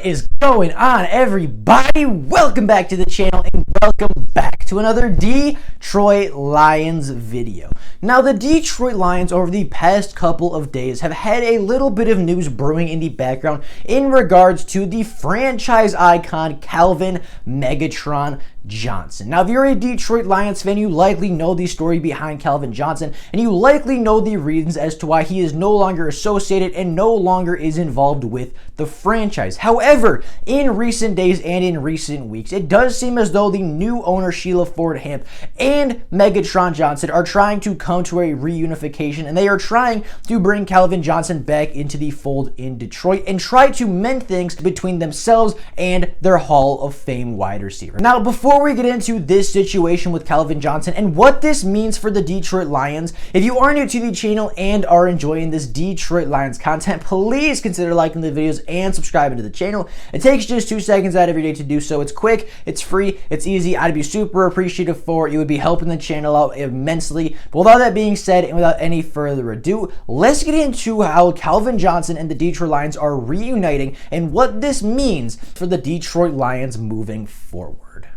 What is going on, everybody? Welcome back to the channel and welcome back to another Detroit Lions video. Now, the Detroit Lions over the past couple of days have had a little bit of news brewing in the background in regards to the franchise icon Calvin Megatron Johnson. Now, if you're a Detroit Lions fan, you likely know the story behind Calvin Johnson, and you likely know the reasons as to why he is no longer associated and no longer is involved with the franchise. However, in recent days and in recent weeks, it does seem as though the new owner, Sheila Hamp, and Megatron Johnson are trying to come to a reunification, and they are trying to bring Calvin Johnson back into the fold in Detroit and try to mend things between themselves and their Hall of Fame wide receiver. Now, before we get into this situation with Calvin Johnson and what this means for the Detroit Lions, if you are new to the channel and are enjoying this Detroit Lions content, please consider liking the videos and subscribing to the channel. It takes just 2 seconds out of your day to do so. It's quick, it's free, it's easy. I'd be super appreciative for it. You would be helping the channel out immensely. But with all that being said, and without any further ado, let's get into how Calvin Johnson and the Detroit Lions are reuniting and what this means for the Detroit Lions moving forward.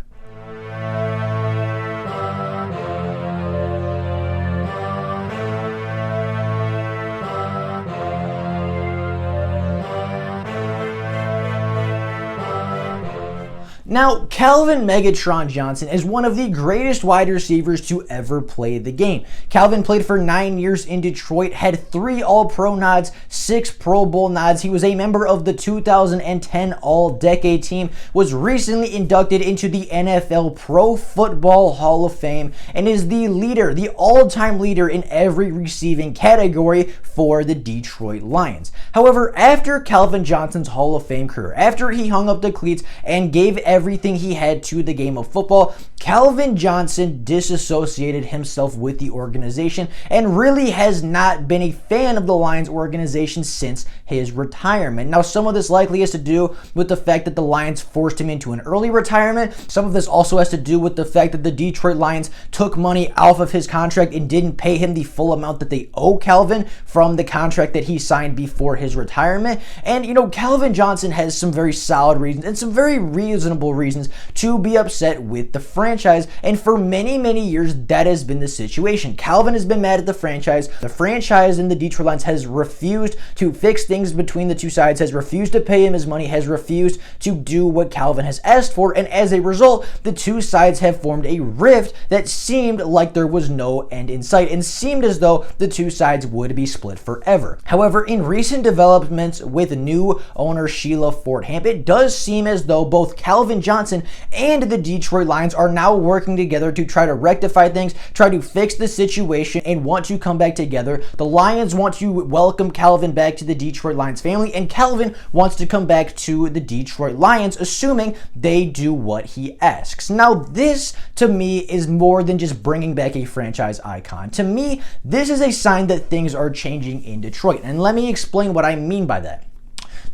Now, Calvin Megatron Johnson is one of the greatest wide receivers to ever play the game. Calvin played for 9 years in Detroit, had 3 All-Pro nods, 6 Pro Bowl nods. He was a member of the 2010 All-Decade team, was recently inducted into the NFL Pro Football Hall of Fame, and is the leader, the all-time leader in every receiving category for the Detroit Lions. However, after Calvin Johnson's Hall of Fame career, after he hung up the cleats and gave everything he had to the game of football, Calvin Johnson disassociated himself with the organization and really has not been a fan of the Lions organization since his retirement. Now, some of this likely has to do with the fact that the Lions forced him into an early retirement. Some of this also has to do with the fact that the Detroit Lions took money off of his contract and didn't pay him the full amount that they owe Calvin from the contract that he signed before his retirement. And, you know, Calvin Johnson has some very solid reasons and some very reasonable reasons to be upset with the franchise, and for many years that has been the situation. Calvin has been mad at the franchise. The franchise and the Detroit Lions has refused to fix things between the two sides, has refused to pay him his money, has refused to do what Calvin has asked for, and as a result, the two sides have formed a rift that seemed like there was no end in sight and seemed as though the two sides would be split forever. However, in recent developments with new owner Sheila Hamp, it does seem as though both Calvin Johnson and the Detroit Lions are now working together to try to rectify things, try to fix the situation, and want to come back together. The Lions want to welcome Calvin back to the Detroit Lions family, and Calvin wants to come back to the Detroit Lions, assuming they do what he asks. Now, this to me is more than just bringing back a franchise icon. To me, this is a sign that things are changing in Detroit, and let me explain what I mean by that.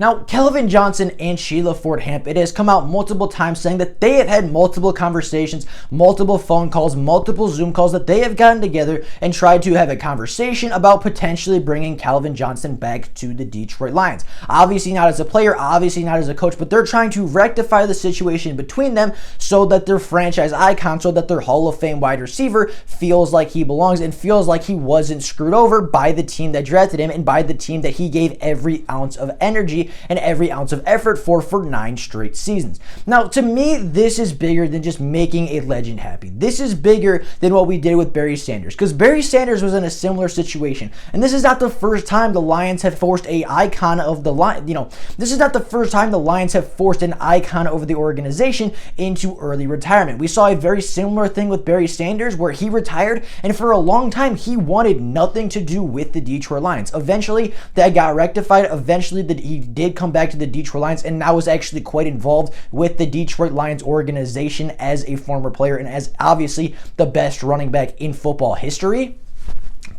Now, Calvin Johnson and Sheila Hamp, it has come out multiple times saying that they have had multiple conversations, multiple phone calls, multiple Zoom calls, that they have gotten together and tried to have a conversation about potentially bringing Calvin Johnson back to the Detroit Lions. Obviously not as a player, obviously not as a coach, but they're trying to rectify the situation between them so that their franchise icon, so that their Hall of Fame wide receiver feels like he belongs and feels like he wasn't screwed over by the team that drafted him and by the team that he gave every ounce of energy and every ounce of effort for 9 straight seasons. Now, to me, this is bigger than just making a legend happy. This is bigger than what we did with Barry Sanders, because Barry Sanders was in a similar situation, and this is not the first time the Lions have forced a icon of the line. This is not the first time the Lions have forced an icon over the organization into early retirement. We saw a very similar thing with Barry Sanders, where he retired, and for a long time he wanted nothing to do with the Detroit Lions. Eventually, that got rectified. Eventually, he did come back to the Detroit Lions and now is actually quite involved with the Detroit Lions organization as a former player and as obviously the best running back in football history.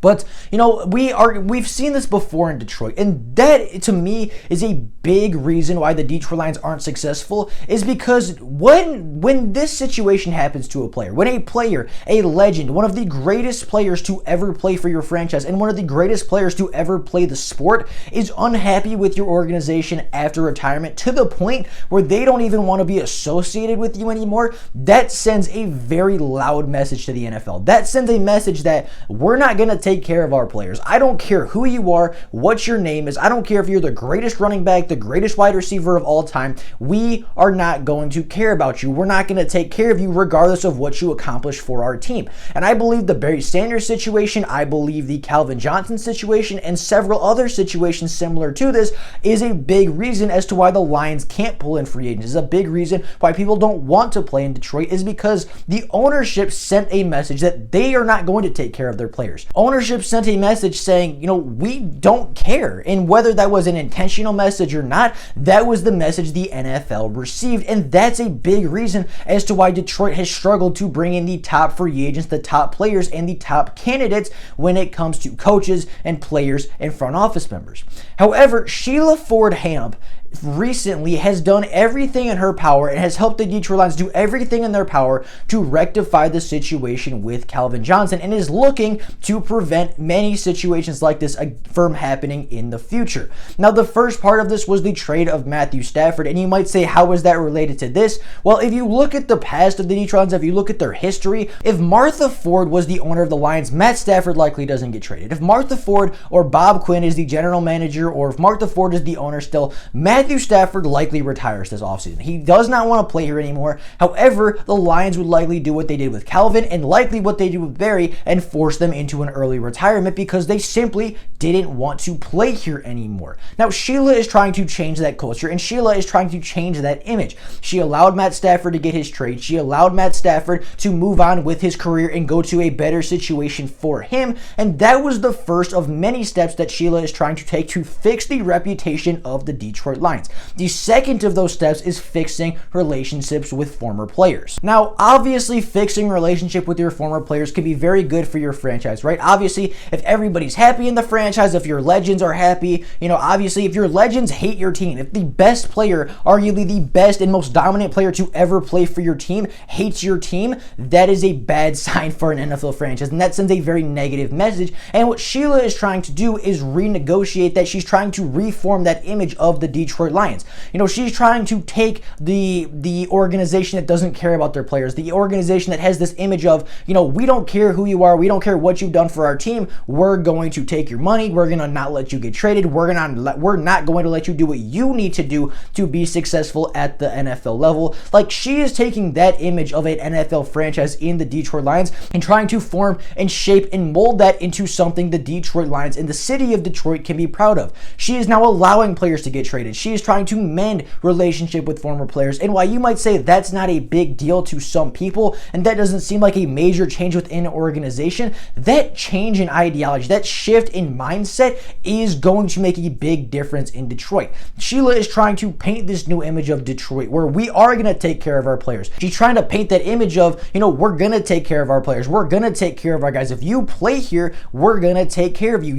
But, we've seen this before in Detroit, and that, to me, is a big reason why the Detroit Lions aren't successful, is because when this situation happens to a player, when a player, a legend, one of the greatest players to ever play for your franchise, and one of the greatest players to ever play the sport, is unhappy with your organization after retirement to the point where they don't even want to be associated with you anymore, that sends a very loud message to the NFL. That sends a message that we're not going to take care of our players. I don't care who you are, what your name is. I don't care if you're the greatest running back, the greatest wide receiver of all time. We are not going to care about you. We're not going to take care of you regardless of what you accomplish for our team. And I believe the Barry Sanders situation, I believe the Calvin Johnson situation, and several other situations similar to this is a big reason as to why the Lions can't pull in free agents. Is a big reason why people don't want to play in Detroit, is because the ownership sent a message that they are not going to take care of their players. Ownership sent a message saying, we don't care. And whether that was an intentional message or not, that was the message the NFL received. And that's a big reason as to why Detroit has struggled to bring in the top free agents, the top players, and the top candidates when it comes to coaches and players and front office members. However, Sheila Ford Hamp recently has done everything in her power and has helped the Detroit Lions do everything in their power to rectify the situation with Calvin Johnson, and is looking to prevent many situations like this from happening in the future. Now, the first part of this was the trade of Matthew Stafford, and you might say, how is that related to this? Well, if you look at the past of the Detroit Lions, if you look at their history, if Martha Ford was the owner of the Lions, Matt Stafford likely doesn't get traded. If Martha Ford or Bob Quinn is the general manager, or if Martha Ford is the owner still, Matthew Stafford likely retires this offseason. He does not want to play here anymore. However, the Lions would likely do what they did with Calvin and likely what they did with Barry and force them into an early retirement because they simply didn't want to play here anymore. Now, Sheila is trying to change that culture, and Sheila is trying to change that image. She allowed Matt Stafford to get his trade. She allowed Matt Stafford to move on with his career and go to a better situation for him, and that was the first of many steps that Sheila is trying to take to fix the reputation of the Detroit Lions. The second of those steps is fixing relationships with former players. Now, obviously, fixing relationship with your former players can be very good for your franchise, right? Obviously, if everybody's happy in the franchise, if your legends are happy, obviously, if your legends hate your team, if the best player, arguably the best and most dominant player to ever play for your team, hates your team, that is a bad sign for an NFL franchise, and that sends a very negative message. And what Sheila is trying to do is renegotiate that. She's trying to reform that image of the Detroit Lions. She's trying to take the organization that doesn't care about their players, the organization that has this image of, we don't care who you are, we don't care what you've done for our team, we're going to take your money, we're going to not let you get traded, we're not going to let you do what you need to do to be successful at the NFL level. Like, she is taking that image of an NFL franchise in the Detroit Lions and trying to form and shape and mold that into something the Detroit Lions and the city of Detroit can be proud of. She is now allowing players to get traded. She is trying to mend relationship with former players. And while you might say that's not a big deal to some people, and that doesn't seem like a major change within an organization, that change in ideology, that shift in mindset is going to make a big difference in Detroit. Sheila is trying to paint this new image of Detroit where we are going to take care of our players. She's trying to paint that image of, we're going to take care of our players. We're going to take care of our guys. If you play here, we're going to take care of you.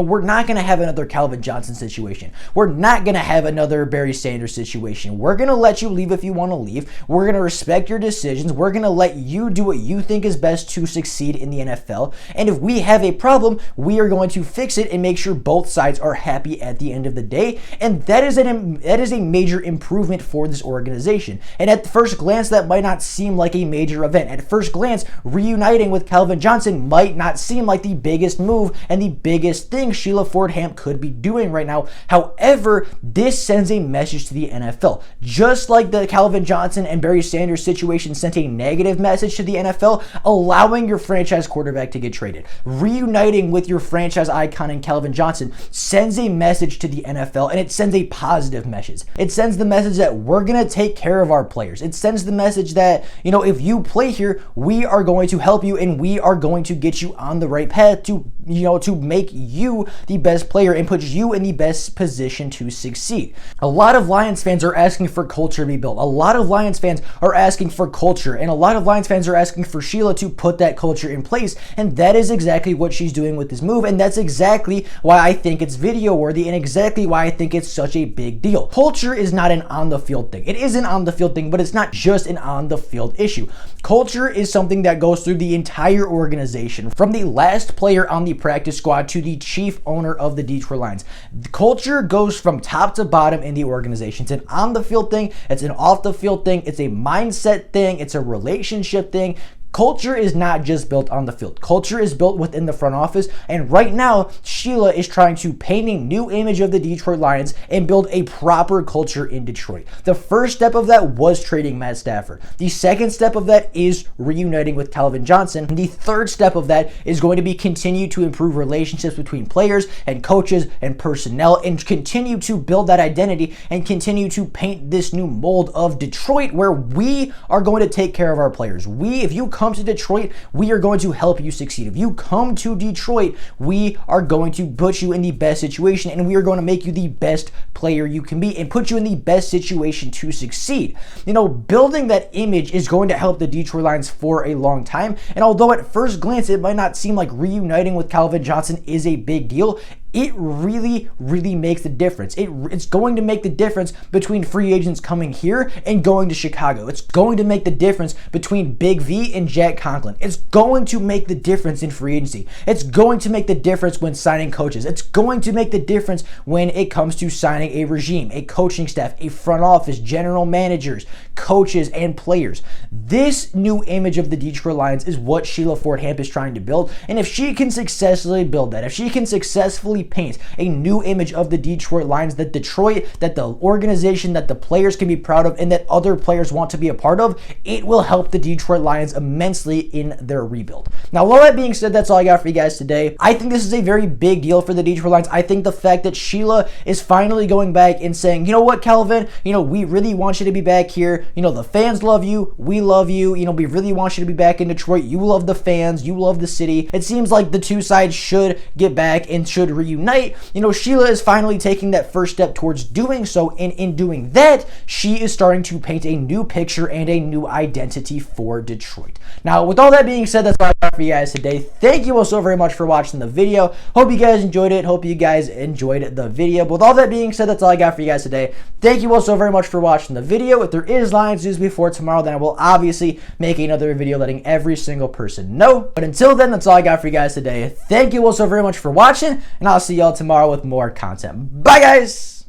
We're not going to have another Calvin Johnson situation. We're not going to have another Barry Sanders situation. We're going to let you leave if you want to leave. We're going to respect your decisions. We're going to let you do what you think is best to succeed in the NFL. And if we have a problem, we are going to fix it and make sure both sides are happy at the end of the day. And that is a major improvement for this organization. And at first glance, that might not seem like a major event. At first glance, reuniting with Calvin Johnson might not seem like the biggest move and the biggest thing Sheila Ford Hamp could be doing right now. However, this sends a message to the NFL. Just like the Calvin Johnson and Barry Sanders situation sent a negative message to the NFL, allowing your franchise quarterback to get traded, reuniting with your franchise icon in Calvin Johnson sends a message to the NFL, and it sends a positive message. It sends the message that we're going to take care of our players. It sends the message that, if you play here, we are going to help you and we are going to get you on the right path to make you the best player and put you in the best position to succeed. succeed. A lot of Lions fans are asking for culture to be built. A lot of Lions fans are asking for culture, and a lot of Lions fans are asking for Sheila to put that culture in place, and that is exactly what she's doing with this move, and that's exactly why I think it's video worthy and exactly why I think it's such a big deal. Culture is not an on the field thing. It is an on the field thing, but it's not just an on the field issue. Culture is something that goes through the entire organization, from the last player on the practice squad to the chief owner of the Detroit Lions. Culture goes from top to bottom in the organization. It's an on the field thing, it's an off the field thing, it's a mindset thing, it's a relationship thing. Culture is not just built on the field. Culture is built within the front office, and right now, Sheila is trying to paint a new image of the Detroit Lions and build a proper culture in Detroit. The first step of that was trading Matt Stafford. The second step of that is reuniting with Calvin Johnson. And the third step of that is going to be continue to improve relationships between players and coaches and personnel and continue to build that identity and continue to paint this new mold of Detroit where we are going to take care of our players. If you come to Detroit, we are going to help you succeed. If you come to Detroit, we are going to put you in the best situation and we are going to make you the best player you can be and put you in the best situation to succeed. Building that image is going to help the Detroit Lions for a long time. And although at first glance it might not seem like reuniting with Calvin Johnson is a big deal, it really, really makes the difference. It's going to make the difference between free agents coming here and going to Chicago. It's going to make the difference between Big V and Jack Conklin. It's going to make the difference in free agency. It's going to make the difference when signing coaches. It's going to make the difference when it comes to signing a regime, a coaching staff, a front office, general managers, coaches, and players. This new image of the Detroit Lions is what Sheila Ford Hamp is trying to build. And if she can successfully build that, if she can successfully paint a new image of the Detroit Lions that the organization, that the players can be proud of and that other players want to be a part of, it will help the Detroit Lions immensely in their rebuild. Now, with all that being said, that's all I got for you guys today. I think this is a very big deal for the Detroit Lions. I think the fact that Sheila is finally going back and saying, you know what, Calvin, we really want you to be back here. The fans love you. We love you. We really want you to be back in Detroit. You love the fans. You love the city. It seems like the two sides should get back and should reunite. Sheila is finally taking that first step towards doing so, and in doing that, she is starting to paint a new picture and a new identity for Detroit. Now, with all that being said, that's all I got for you guys today. Thank you all so very much for watching the video. Hope you guys enjoyed it. Hope you guys enjoyed the video. But with all that being said, that's all I got for you guys today. Thank you all so very much for watching the video. If there is Lions news before tomorrow, then I will obviously make another video letting every single person know. But until then, that's all I got for you guys today. Thank you all so very much for watching, and I'll see y'all tomorrow with more content. Bye, guys!